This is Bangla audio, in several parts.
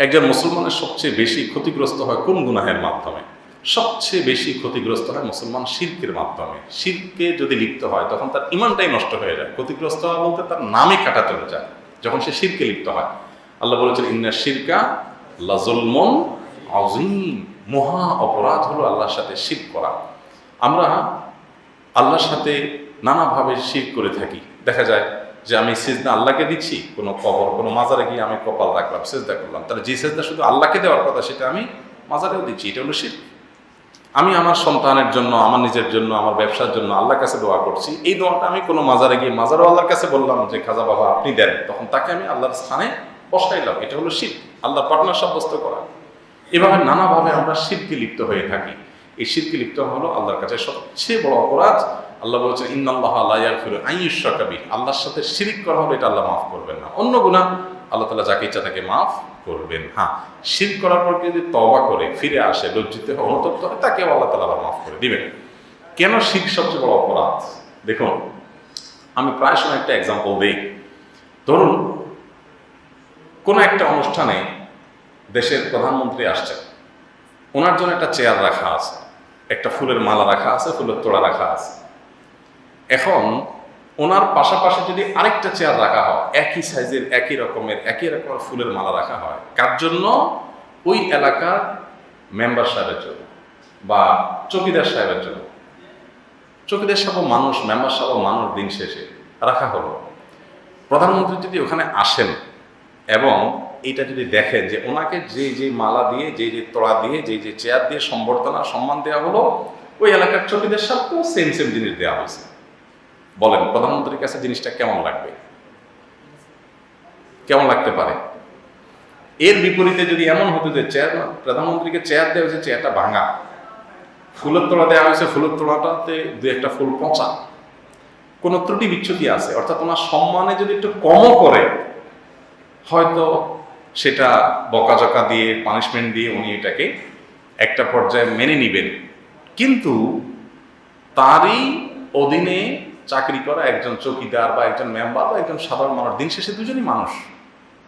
একজন মুসলমানের সবচেয়ে বেশি ক্ষতিগ্রস্ত হয় কোন গুনাহের মাধ্যমে? সবচেয়ে বেশি ক্ষতিগ্রস্ত হয় মুসলমান শিরকের মাধ্যমে। শিরকে যদি লিপ্ত হয় তখন তার ইমানটাই নষ্ট হয়ে যায়। ক্ষতিগ্রস্ত হওয়া বলতে তার নামে কাটা চলে যায় যখন সে শিরকে লিপ্ত হয়। আল্লাহ বলেছেন ইন্না শিরকা লাযুলমুন আযীম, মহা অপরাধ হলো আল্লাহর সাথে শিরক করা। আমরা আল্লাহর সাথে নানাভাবে শিরক করে থাকি। দেখা যায় যে আমি সিজদা আল্লাহকে দিচ্ছি, কোনো কবর কোনো মাজারে গিয়ে আমি কপাল রাখলাম, সিজদা করলাম, তাহলে যে সিজদা শুধু আল্লাহকে দেওয়ার কথা সেটা আমি মাজারেও দিচ্ছি, এটা হলো শিরক। আমি আমার সন্তানের জন্য, আমার নিজের জন্য, আমার ব্যবসার জন্য আল্লাহর কাছে দোয়া করছি, এই দোয়াটা আমি কোনো মাজারে গিয়ে মাজারও আল্লাহর কাছে বললাম যে খাজা বাবা আপনি দেন, তখন তাকে আমি আল্লাহর স্থানে বসাইলাম, এটা হলো শিরক, আল্লাহ পার্টনার সাব্যস্ত করা। এভাবে নানাভাবে আমরা শিরকে লিপ্ত হয়ে থাকি। এই শিরকে লিপ্ত হলো আল্লাহর কাছে সবচেয়ে বড় অপরাধ। আল্লাহ বলছেন ইন্নাল্লাহা লা ইয়াগফিরু আন ইউশরাকা বিহি, আল্লাহর সাথে শিরক করা হলে এটা আল্লাহ মাফ করবেন না। অন্য গুনাহ আল্লাহ তাআলা যাকে ইচ্ছা তাকে মাফ করবেন। হ্যাঁ, শিরক করার পর যদি তওবা করে ফিরে আসে, লজ্জিত হয়, অনুতপ্ত হয়, তাকে আল্লাহ তাআলা আবার মাফ করে দিবেন। কেন শিরক সবচেয়ে বড় অপরাধ? দেখুন, আমি প্রায় সময় একটা এক্সাম্পল দিই। ধরুন কোনো একটা অনুষ্ঠানে দেশের প্রধানমন্ত্রী আসছেন, ওনার জন্য একটা চেয়ার রাখা আছে, একটা ফুলের মালা রাখা আছে, ফুলের তোড়া রাখা আছে। এখন ওনার পাশাপাশি যদি আরেকটা চেয়ার রাখা হয়, একই সাইজের একই রকমের ফুলের মালা রাখা হয়, কার জন্য? ওই এলাকার মেম্বার সাহেবের জন্য বা চৌকিদার সাহেবের জন্য। চৌকিদার সাহেব মানুষ, মেম্বার সাহেব মানুষ, দিন শেষে রাখা হলো। প্রধানমন্ত্রী যদি ওখানে আসেন এবং এটা যদি দেখেন যে ওনাকে যে মালা দিয়ে, যে তোড়া দিয়ে, যে চেয়ার দিয়ে সম্বর্ধনা সম্মান দেওয়া হলো, ওই এলাকার চৌকিদার সাহেবকেও সেম জিনিস দেওয়া হয়েছে, বলেন প্রধানমন্ত্রীর কাছে জিনিসটা কেমন লাগবে? কেমন লাগতে পারে? এর বিপরীতে যদি এমন হতো যে প্রধানমন্ত্রীকে চেয়ার দেওয়া হয়েছে, চেয়ারটা ভাঙা, ফুলের তোড়া দেওয়া হয়েছে, ফুলের তোড়াটাতে দু একটা ফুল পচা, কোনো ত্রুটি বিচ্যুতি আছে, অর্থাৎ ওনার সম্মানে যদি একটু কমও করে, হয়তো সেটা বকাঝকা দিয়ে, পানিশমেন্ট দিয়ে উনি এটাকে একটা পর্যায়ে মেনে নিবেন। কিন্তু তারই অধীনে চাকরি করা একজন চৌকিদার বা একজন মেম্বার বা একজন সাধারণ মানুষ, দিন শেষে দুজনই মানুষ,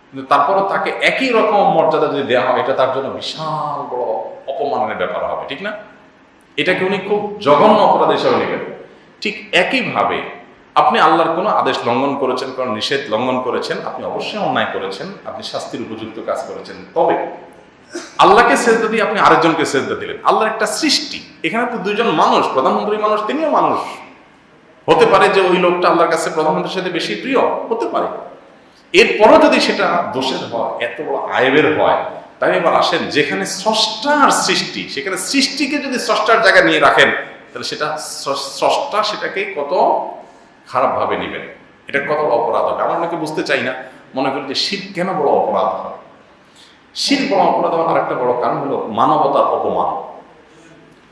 কিন্তু তারপরও তাকে একই রকম মর্যাদা যদি দেওয়া হয়, এটা তার জন্য বিশাল বড় অপমানের ব্যাপার হবে, ঠিক না? এটাকে উনি খুব জঘন্য অপরাধ হিসেবে নেবেন। ঠিক একইভাবে আপনি আল্লাহর কোনো আদেশ লঙ্ঘন করেছেন, কোনো নিষেধ লঙ্ঘন করেছেন, আপনি অবশ্যই অন্যায় করেছেন, আপনি শাস্তির উপযুক্ত কাজ করেছেন। তবে আল্লাহকে সেজদা দিয়ে আপনি আরেকজনকে সেজদা দিলেন, আল্লাহর একটা সৃষ্টি, এখানে তো দুইজন মানুষ, প্রধানমন্ত্রী মানুষ, তিনিও মানুষ। হতে পারে যে ওই লোকটা আল্লাহর কাছে প্রধানমন্ত্রীর সাথে বেশি প্রিয়, হতে পারে। এরপরও যদি সেটা দোষের হয়, এত বড় আয়েবের হয়, তাই এবার আসেন যেখানে স্রষ্টার সৃষ্টি, সেখানে সৃষ্টিকে যদি স্রষ্টার জায়গায় নিয়ে রাখেন, তাহলে সেটা স্রষ্টা সেটাকে কত খারাপভাবে নেবেন, এটা কত বড় অপরাধ হবে। আমরা অনেকে বুঝতে চাই না, মনে করি যে শিরক কেন বড় অপরাধ হয়। শিরক বড় অপরাধ হওয়ার আরেকটা বড় কারণ হলো মানবতার অপমান।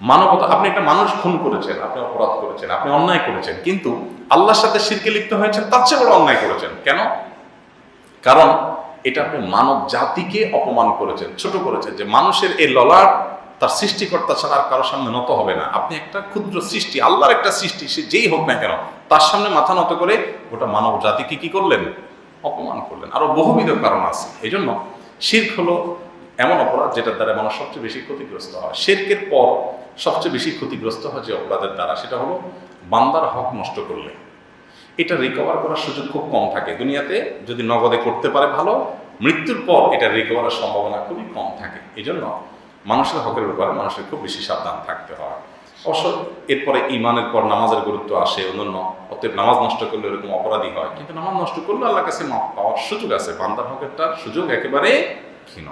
মানবতা, আপনি একটা মানুষ খুন করেছেন, আপনি অপরাধ করেছেন, আপনি অন্যায় করেছেন, কিন্তু আল্লাহর সাথে শিরকে লিপ্ত হয়েছেন, তার চেয়ে বড় অন্যায় করেছেন। কেন? কারণ এটা আপনি মানব জাতিকে অপমান করেছেন, ছোট করেছেন, যে মানুষের এই ললাট তার সৃষ্টিকর্তা ছাড়া আর কারোর সামনে নত হবে না। আপনি একটা ক্ষুদ্র সৃষ্টি, আল্লাহর একটা সৃষ্টি, সে যেই হোক না কেন, তার সামনে মাথা নত করে গোটা মানব জাতিকে কি করলেন? অপমান করলেন। আরো বহুবিধ কারণ আছে। এই জন্য শিরক হলো এমন অপরাধ যেটার দ্বারা মানুষ সবচেয়ে বেশি ক্ষতিগ্রস্ত হয়। শিরকের পর সবচেয়ে বেশি ক্ষতিগ্রস্ত হয় যে অপরাধের দ্বারা, সেটা হলো বান্দার হক নষ্ট করলে। এটা রিকভার করার সুযোগ খুব কম থাকে দুনিয়াতে। যদি নগদে করতে পারে ভালো, মৃত্যুর পর এটা রিকভারের সম্ভাবনা খুবই কম থাকে। এই জন্য মানুষের হকের ব্যাপারে মানুষের খুব বেশি সাবধান থাকতে হয়। অবশ্য এরপরে ইমানের পর নামাজের গুরুত্ব আসে অন্যান্য, অতএব নামাজ নষ্ট করলে এরকম অপরাধী হয়, কিন্তু নামাজ নষ্ট করলে আল্লাহর কাছে মাফ পাওয়ার সুযোগ আছে। বান্দার হকেরটার সুযোগ একেবারে ক্ষীণ।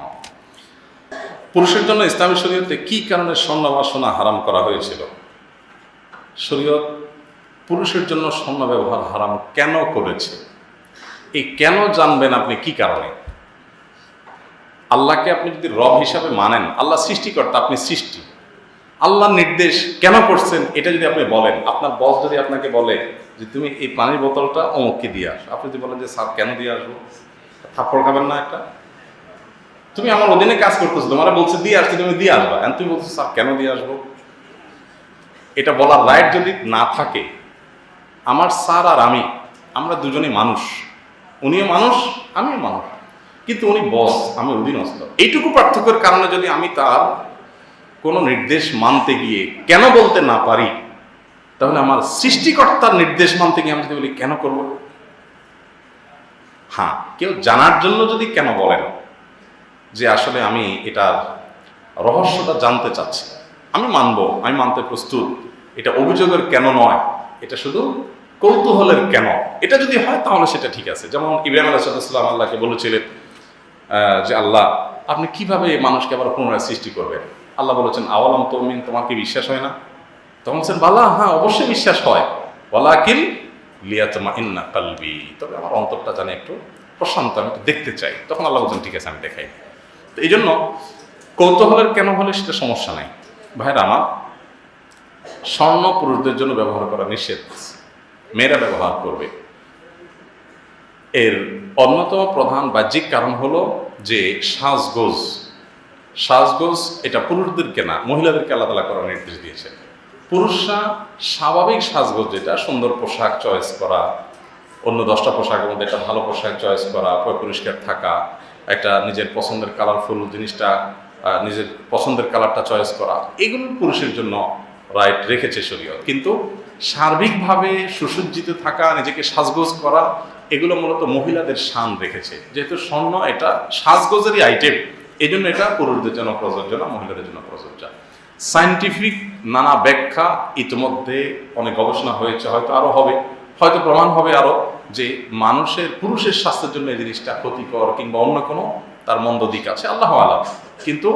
পুরুষের জন্য ইসলামী শরীয়তে কি কারণে স্বর্ণ বা সোনা হারাম করা হয়েছিল? শরীয়ত পুরুষের জন্য স্বর্ণ ব্যবহার হারাম কেন করেছে? এই কেন জানবেন আপনি কি কারণে। আল্লাহকে আপনি যদি রব হিসাবে মানেন, আল্লাহ সৃষ্টিকর্তা, আপনি সৃষ্টি, আল্লাহর নির্দেশ কেন করছেন এটা যদি আপনি বলেন, আপনার বস যদি আপনাকে বলে যে তুমি এই পানির বোতলটা অমুককে দিয়ে আসো, আপনি যদি বলেন যে স্যার কেন দিয়ে আসবো, থাপ্পড় খাবেন না একটা? তুমি আমার অধীনে কাজ করতেছো, তোমার বলছে দিয়ে আসতে, তুমি দিয়ে আসবা, এখন তুমি বলছো স্যার কেন দিয়ে আসবো। এটা বলার রাইট যদি না থাকে, আমার স্যার আর আমরা দুজনেই মানুষ, উনিও মানুষ, আমিও মানুষ, কিন্তু উনি বস, আমি অধীনস্থ। এইটুকু পার্থক্যের কারণে যদি আমি তার কোনো নির্দেশ মানতে গিয়ে কেন বলতে না পারি, তাহলে আমার সৃষ্টিকর্তার নির্দেশ মানতে গিয়ে আমি যদি বলি কেন করব? হ্যাঁ, কেউ জানার জন্য যদি কেন বলেন যে আসলে আমি এটার রহস্যটা জানতে চাচ্ছি, আমি মানবো, আমি মানতে প্রস্তুত। এটা অভিযোগের কেন নয়, এটা শুধু কৌতূহলের কেন। এটা যদি হয় তাহলে সেটা ঠিক আছে। যেমন ইব্রাহিম আলাইহিসসালাম আল্লাহকে বলেছিলেন যে আল্লাহ, আপনি কিভাবে মানুষকে আবার পুনরায় সৃষ্টি করবেন? আল্লাহ বলেছেন আওয়ালাম তুমিন, তোমার কি বিশ্বাস হয় না? তখন বলছেন বালা, হ্যাঁ অবশ্যই বিশ্বাস হয়, ওয়ালাকিন লিয়াতমাইন্না কলবি, তবে আমার অন্তরটা জানে একটু প্রশান্ত, আমি একটু দেখতে চাই। তখন আল্লাহ বলছেন ঠিক আছে, আমি দেখাই। তো এই জন্য কৌতূহলের কেন হলে সেটা সমস্যা নাই। ভাইরা আমার, স্বর্ণ পুরুষদের জন্য ব্যবহার করা নিষেধ, মেয়েরা ব্যবহার করবে। এর অন্যতম প্রধান বাহ্যিক কারণ হলো যে সাজগোজ এটা পুরুষদেরকে না, মহিলাদেরকে আলাদা আলাদা করার নির্দেশ দিয়েছে। পুরুষরা স্বাভাবিক সাজগোজ, যেটা সুন্দর পোশাক চয়েস করা, অন্য 10টা পোশাকের মধ্যে একটা ভালো পোশাক চয়েস করা, পরিষ্কার থাকা, একটা নিজের পছন্দের কালারফুল জিনিসটা, নিজের পছন্দের কালারটা চয়েস করা, এগুলো পুরুষের জন্য রাইট রেখেছে শরীয়ত। কিন্তু সার্বিকভাবে সুসজ্জিত থাকা, নিজেকে সাজগোজ করা, এগুলো মূলত মহিলাদের শান রেখেছে। যেহেতু স্বর্ণ এটা সাজগোজেরই আইটেম, এই জন্য এটা পুরুষদের জন্য প্রযোজ্য না, মহিলাদের জন্য প্রযোজ্য। সায়েন্টিফিক নানা ব্যাখ্যা ইতিমধ্যে অনেক গবেষণা হয়েছে, হয়তো আরো হবে, হয়তো প্রমাণ হবে আরো, যে পুরুষের স্বাস্থ্যের জন্য এই জিনিসটা ক্ষতিকর কিংবা অন্য কোনো তার মন্দ দিক আছে, আল্লাহু আলাম। কিন্তু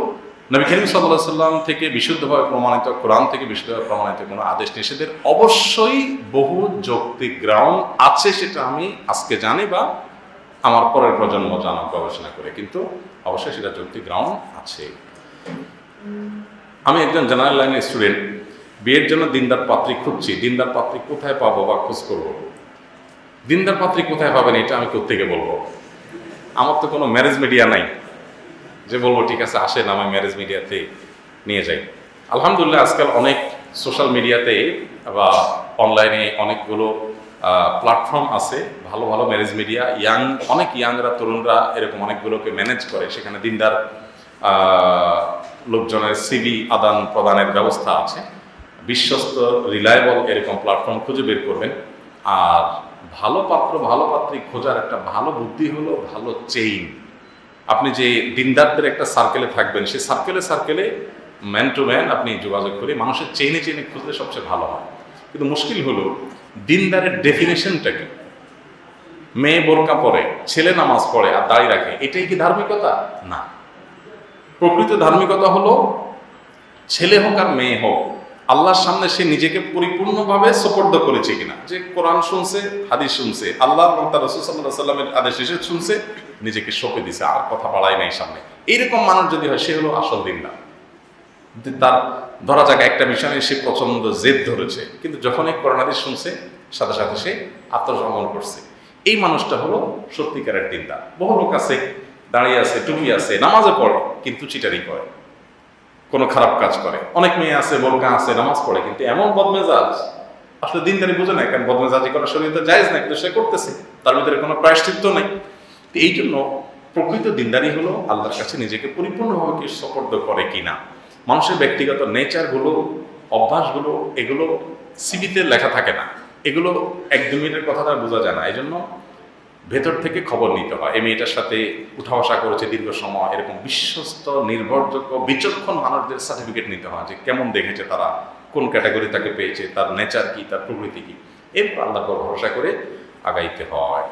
নবী করিম সাল্লাল্লাহু আলাইহি ওয়াসাল্লাম থেকে বিশুদ্ধভাবে প্রমাণিত, কোরআন থেকে বিশুদ্ধভাবে প্রমাণিত কোনো আদেশ নিষেধের অবশ্যই বহু যৌক্তিক গ্রাউন্ড আছে, সেটা আমি আজকে জানি বা আমার পরের প্রজন্ম জানা গবেষণা করে, কিন্তু অবশ্যই সেটা যৌক্তিক গ্রাউন্ড আছে। আমি একজন জেনারেল লাইনের স্টুডেন্ট, বিয়ের জন্য দিনদার পাত্রী খুঁজছি। দিনদার পাত্রী কোথায় পাবো বা খোঁজ করবো? দিনদার পাত্রী কোথায় পাবেন এটা আমি কোত্থেকে বলবো? আমার তো কোনো ম্যারেজ মিডিয়া নাই যে বলবো ঠিক আছে আসেন আমি ম্যারেজ মিডিয়াতে নিয়ে যাই। আলহামদুলিল্লাহ আজকাল অনেক সোশ্যাল মিডিয়াতে বা অনলাইনে অনেকগুলো প্ল্যাটফর্ম আছে, ভালো ভালো ম্যারেজ মিডিয়া, অনেক ইয়াংরা, তরুণরা এরকম অনেকগুলোকে ম্যানেজ করে। সেখানে দিনদার লোকজনের সিভি আদান প্রদানের ব্যবস্থা আছে। বিশ্বস্ত, রিলায়েবল এরকম প্ল্যাটফর্ম খুঁজে বের করবেন। আর ভালো পাত্র, ভালো পাত্রী খোঁজার একটা ভালো বুদ্ধি হলো ভালো চেইন। আপনি যে দিনদারদের একটা সার্কেলে থাকবেন, সেই সার্কেলে ম্যান টু ম্যান আপনি যোগাযোগ করে মানুষের চেইনে খুঁজলে সবচেয়ে ভালো হয়। কিন্তু মুশকিল হলো দিনদারের ডেফিনেশনটা কি? মেয়ে বোরকা পরে, ছেলে নামাজ পড়ে আর দাঁড়িয়ে রাখে, এটাই কি ধার্মিকতা? না। প্রকৃত ধার্মিকতা হলো ছেলে হোক আর মেয়ে হোক, আল্লাহর সামনে সে নিজেকে পরিপূর্ণভাবে সুপর্দ করেছে কিনা, যে কোরআন শুনছে, হাদিস শুনছে, আল্লাহ তার রাসূল সাল্লাল্লাহু আলাইহি ওয়াসাল্লামের আদেশ নিষেধ শুনছে, নিজেকে সঁপে দিছে, আর কথা বাড়ায় নাই সামনে। এইরকম মানুষ যদি হয়, সে হলো আসল দিনদার। তার ধরা যাক একটা বিষয় নিয়ে সে প্রচন্ড জেদ ধরেছে, কিন্তু যখনই কোরআন হাদিস শুনছে সাথে সাথে সে আত্মসমর্পণ করছে, এই মানুষটা হলো সত্যিকারের দিনদার। বহু লোক আছে, দাঁড়িয়ে আছে, টুপি আছে, নামাজে পড়ে, কিন্তু চিটারি করে, কোনো খারাপ কাজ করে। অনেক মেয়ে আছে, বোরকা আছে, নামাজ পড়ে, কিন্তু এমন বদমেজাজ, আসলে দিনদারি বুঝে না, কারণ বদমেজাজি করা শরীয়তে জায়েজ না, কিন্তু সে করতেছে, তার ভিতরে কোনো প্রায়শ্চিত্ত নেই। এই জন্য প্রকৃত দিনদারি হলো আল্লাহর কাছে নিজেকে পরিপূর্ণভাবে কি সুপর্দ করে কিনা। মানুষের ব্যক্তিগত নেচারগুলো, অভ্যাসগুলো, এগুলো সিভিতে লেখা থাকে না, এগুলো 1-2 মিনিটের কথা তার বোঝা যায় না। এই জন্য ভেতর থেকে খবর নিতে হয়। এই মেয়েটার সাথে উঠা বসা করেছে দীর্ঘ সময়, এরকম বিশ্বস্ত, নির্ভরযোগ্য, বিচক্ষণ মানুষদের সার্টিফিকেট নিতে হয়, যে কেমন দেখেছে তারা, কোন ক্যাটাগরি তাকে পেয়েছে, তার নেচার কি, তার প্রকৃতি কি, এরপর আল্লাহর উপর ভরসা করে আগাইতে হয়।